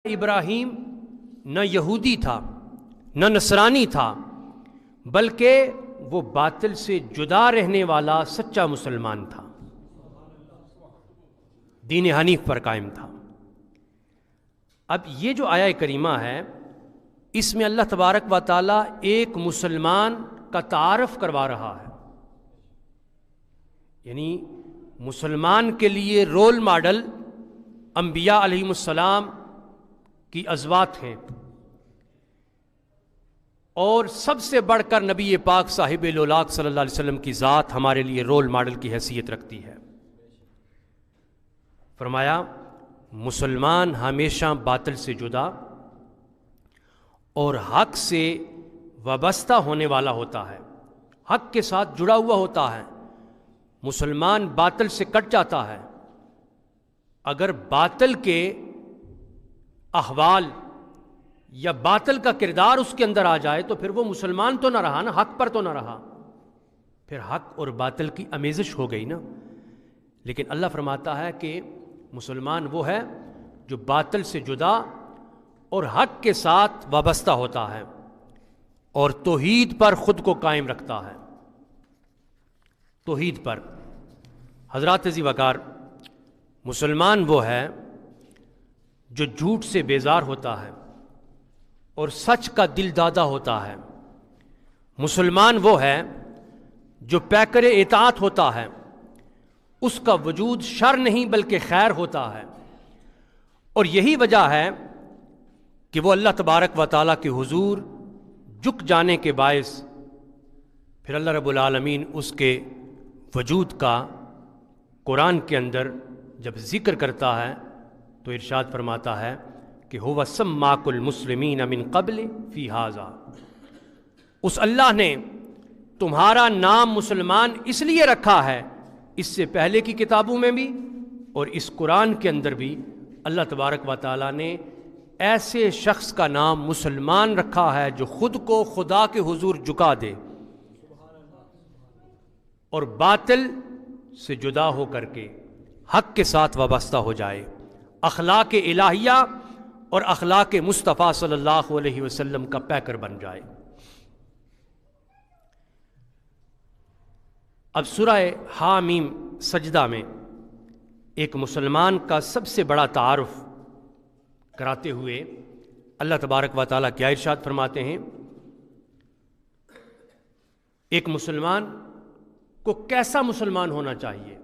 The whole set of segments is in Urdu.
ابراہیم نہ یہودی تھا نہ نصرانی تھا، بلکہ وہ باطل سے جدا رہنے والا سچا مسلمان تھا، دین حنیف پر قائم تھا۔ اب یہ جو آیہ کریمہ ہے، اس میں اللہ تبارک و تعالیٰ ایک مسلمان کا تعارف کروا رہا ہے، یعنی مسلمان کے لیے رول ماڈل انبیاء علیہم السلام کی ازواج ہیں، اور سب سے بڑھ کر نبی پاک صاحب لولاق صلی اللہ علیہ وسلم کی ذات ہمارے لیے رول ماڈل کی حیثیت رکھتی ہے۔ فرمایا مسلمان ہمیشہ باطل سے جدا اور حق سے وابستہ ہونے والا ہوتا ہے، حق کے ساتھ جڑا ہوا ہوتا ہے۔ مسلمان باطل سے کٹ جاتا ہے، اگر باطل کے احوال یا باطل کا کردار اس کے اندر آ جائے تو پھر وہ مسلمان تو نہ رہا نا، حق پر تو نہ رہا، پھر حق اور باطل کی آمیزش ہو گئی نا۔ لیکن اللہ فرماتا ہے کہ مسلمان وہ ہے جو باطل سے جدا اور حق کے ساتھ وابستہ ہوتا ہے اور توحید پر خود کو قائم رکھتا ہے، توحید پر۔ حضرات عزیز وقار، مسلمان وہ ہے جو جھوٹ سے بیزار ہوتا ہے اور سچ کا دل دادا ہوتا ہے۔ مسلمان وہ ہے جو پیکر اطاعت ہوتا ہے، اس کا وجود شر نہیں بلکہ خیر ہوتا ہے، اور یہی وجہ ہے کہ وہ اللہ تبارک و تعالیٰ کے حضور جھک جانے کے باعث پھر اللہ رب العالمین اس کے وجود کا قرآن کے اندر جب ذکر کرتا ہے تو ارشاد فرماتا ہے کہ هو سماک المسلمین من قبل فی ھذا، اس اللہ نے تمہارا نام مسلمان اس لیے رکھا ہے، اس سے پہلے کی کتابوں میں بھی اور اس قرآن کے اندر بھی اللہ تبارک و تعالیٰ نے ایسے شخص کا نام مسلمان رکھا ہے جو خود کو خدا کے حضور جھکا دے اور باطل سے جدا ہو کر کے حق کے ساتھ وابستہ ہو جائے، اخلاق الہیہ اور اخلاق مصطفیٰ صلی اللہ علیہ وسلم کا پیکر بن جائے۔ اب سورہ حامیم سجدہ میں ایک مسلمان کا سب سے بڑا تعارف کراتے ہوئے اللہ تبارک و تعالیٰ کیا ارشاد فرماتے ہیں، ایک مسلمان کو کیسا مسلمان ہونا چاہیے،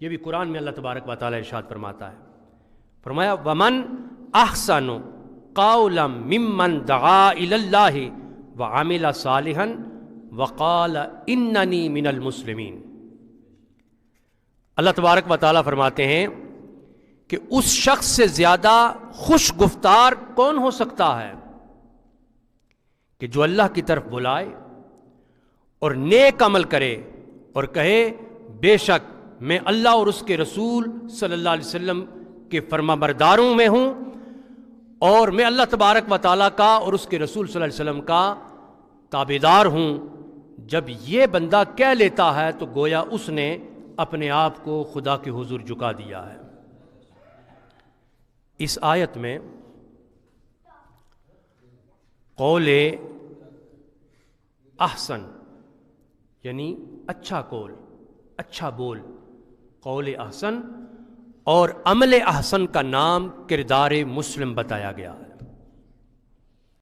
یہ بھی قرآن میں اللہ تبارک و تعالیٰ ارشاد فرماتا ہے۔ فرمایا ومن احسن قولا ممن دعا الی اللہ وعمل صالحا وقال اننی من المسلمین۔ اللہ تبارک و تعالیٰ فرماتے ہیں کہ اس شخص سے زیادہ خوش گفتار کون ہو سکتا ہے کہ جو اللہ کی طرف بلائے اور نیک عمل کرے اور کہے بے شک میں اللہ اور اس کے رسول صلی اللہ علیہ وسلم کے فرما برداروں میں ہوں اور میں اللہ تبارک و تعالیٰ کا اور اس کے رسول صلی اللہ علیہ وسلم کا تابعدار ہوں۔ جب یہ بندہ کہہ لیتا ہے تو گویا اس نے اپنے آپ کو خدا کے حضور جھکا دیا ہے۔ اس آیت میں قول احسن یعنی اچھا قول، اچھا بول، قول احسن اور عمل احسن کا نام کردار مسلم بتایا گیا ہے۔